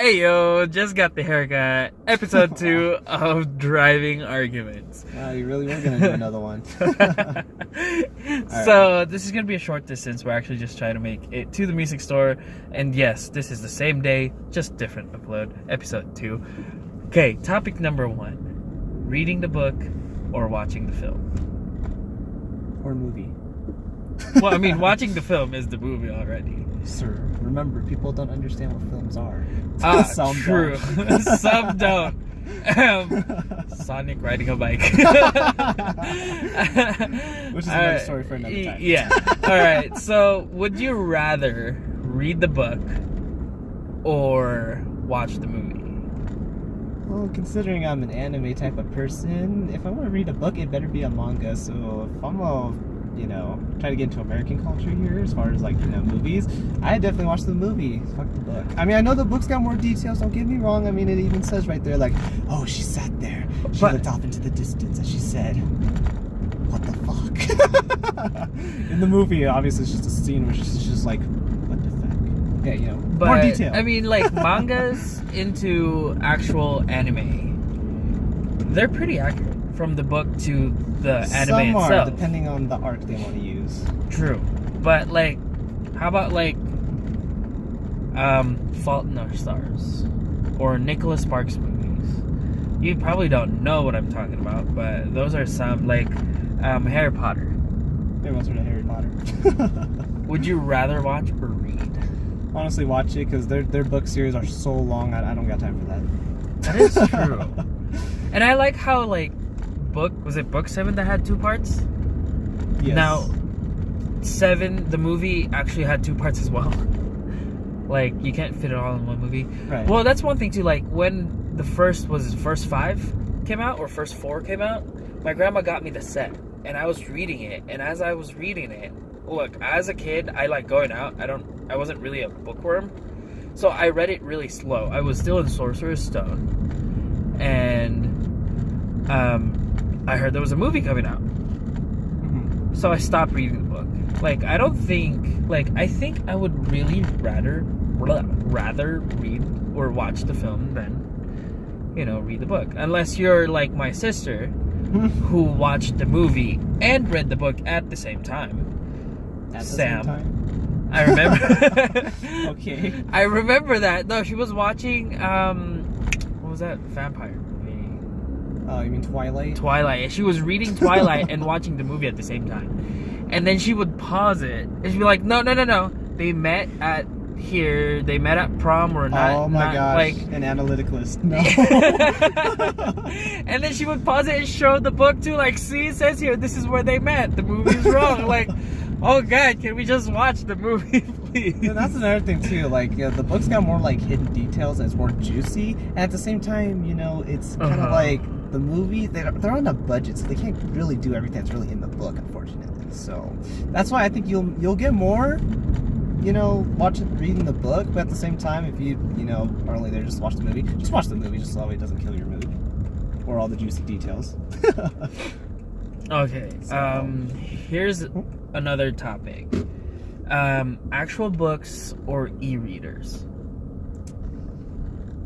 Hey yo, just got the haircut. Episode 2 of Driving Arguments. Wow, you really were going to do another one. So, this is going to be a short distance. We're actually just trying to make it to the music store. And yes, this is the same day, just different upload. Episode 2. Okay, topic number 1. Reading the book or watching the film? Or movie. Well, I mean, watching the film is the movie already. Sir, remember, people don't understand what films are. Some true. Some don't. Sonic riding a bike. Which is another story for another time. Yeah. Alright, so would you rather read the book or watch the movie? Well, considering I'm an anime type of person, if I want to read a book, it better be a manga. So if I'm try to get into American culture here as far as movies, I definitely watch the movie. Fuck the book. I mean, I know the book's got more details, don't get me wrong. I mean, it even says right there oh, she sat there, she looked off into the distance and she said, what the fuck? In the movie, obviously it's just a scene where she's just like, what the fuck? Yeah, but, more detail. I mean, mangas into actual anime, they're pretty accurate from the book to the anime Some are, itself, depending on the arc they want to use. True, but how about Fault in Our Stars or Nicholas Sparks movies? You probably don't know what I'm talking about, but those are some Harry Potter. Everyone's heard of Harry Potter. Would you rather watch or read? Honestly, watch it because their book series are so long. I don't got time for that. That is true. And I like how book 7 that had 2 parts? Yes. Now 7, the movie actually had 2 parts as well. You can't fit it all in one movie. Right. Well, that's one thing too. When the first 5 came out or first 4 came out, my grandma got me the set, and I was reading it. And as I was reading it, look, as a kid, I like going out. I wasn't really a bookworm, so I read it really slow. I was still in Sorcerer's Stone, and I heard there was a movie coming out. Mm-hmm. So I stopped reading the book. I think I would really rather read or watch the film than, read the book. Unless you're like my sister, who watched the movie and read the book at the same time. At the Sam. same time? I remember. Okay. I remember that. No, she was watching, what was that? Vampire. You mean Twilight? Twilight. She was reading Twilight and watching the movie at the same time. And then she would pause it. And she'd be like, no. They met at here. They met at prom or not. Oh my gosh. An analyticalist. No. And then she would pause it and show the book too. See, it says here, this is where they met. The movie's wrong. Oh God, can we just watch the movie, please? Yeah, that's another thing too. The book's got more hidden details and it's more juicy. And at the same time, it's kind of the movie. They're on a budget, so they can't really do everything that's really in the book, unfortunately. So that's why I think you'll get more, reading the book. But at the same time, if you are only there just to watch the movie, just watch the movie, just so it doesn't kill your mood or all the juicy details. Okay. So, here's another topic. Actual books or e-readers?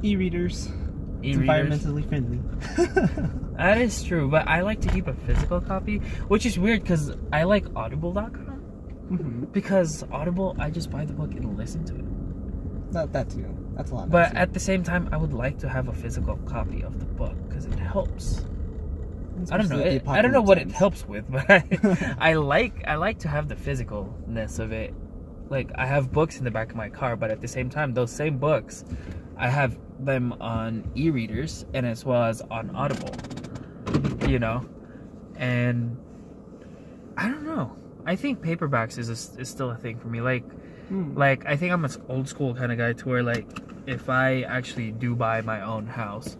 E-readers. It's environmentally friendly. That is true, but I like to keep a physical copy, which is weird because I like Audible.com. Mm-hmm. Because Audible, I just buy the book and listen to it. That too. That's a lot. But at the same time, I would like to have a physical copy of the book because it helps. I don't know. I don't know what it helps with, but I like to have the physicalness of it. I have books in the back of my car, but at the same time, those same books, I have them on e-readers and as well as on Audible. And I don't know. I think paperbacks is still a thing for me. I think I'm an old school kind of guy to where if I actually do buy my own house,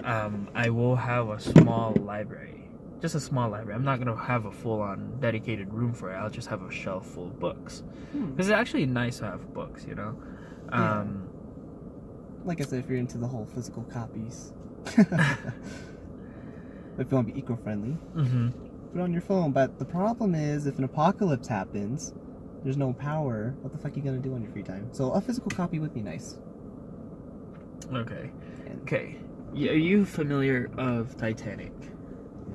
I will have a small library. Just a small library. I'm not going to have a full-on dedicated room for it. I'll just have a shelf full of books. Because it's actually nice to have books, Yeah. Like I said, if you're into the whole physical copies. If you want to be eco-friendly, put it on your phone. But the problem is, if an apocalypse happens, there's no power, what the fuck are you going to do on your free time? So a physical copy would be nice. Okay. And, Okay. Are you familiar of Titanic?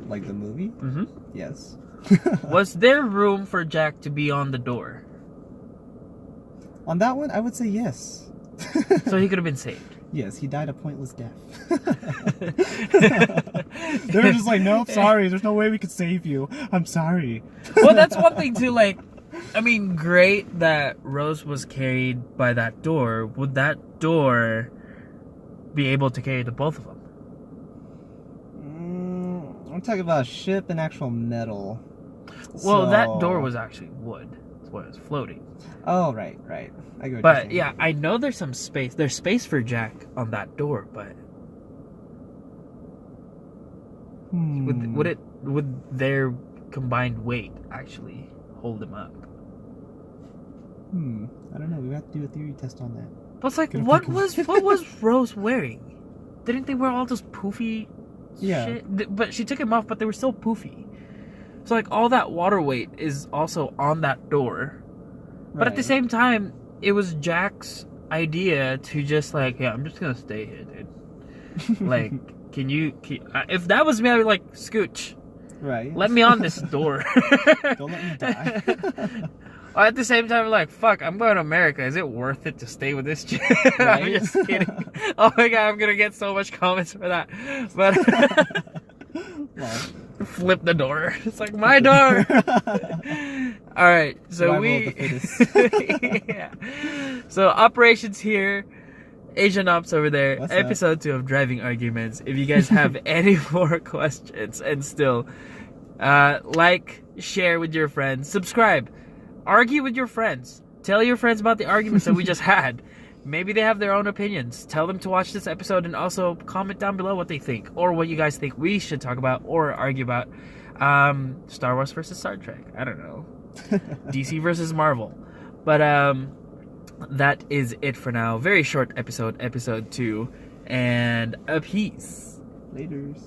like the movie? Mm-hmm. Yes. Was there room for Jack to be on the door? On that one, I would say yes. So he could have been saved. Yes, he died a pointless death. They were just like, nope, sorry, there's no way we could save you. I'm sorry. Well, that's one thing too, like, I mean, great that Rose was carried by that door. Would that door be able to carry the both of them? I'm talking about a ship and actual metal. Well, that door was actually wood. That's why it was floating. Oh, right. I get what you're But saying. yeah, I know there's some space. There's space for Jack on that door, but would their combined weight actually hold him up? I don't know. We have to do a theory test on that. But it's like, what was Rose wearing? Didn't they wear all those poofy shit? But she took him off, but they were still poofy. So like all that water weight is also on that door. But at the same time, it was Jack's idea to just like, yeah, I'm just gonna stay here, dude. Like, if that was me, I'd be like, scooch. Right. Let me on this door. Don't let me die. Or at the same time, like, fuck, I'm going to America. Is it worth it to stay with this chick? Right? I'm just kidding. Oh my god, I'm gonna get so much comments for that. But Well, flip the door. It's like my door. All right, so survival of the fittest. yeah. So Operations here, Asian Ops over there. What's Episode 2 of Driving Arguments. If you guys have any more questions, and still, like, share with your friends, subscribe, argue with your friends, tell your friends about the arguments that we just had. Maybe they have their own opinions. Tell them to watch this episode, and also comment down below what they think, or what you guys think we should talk about or argue about. Star Wars versus Star Trek. I don't know. DC versus Marvel. But that is it for now. Very short episode, episode 2, and a peace. Laters.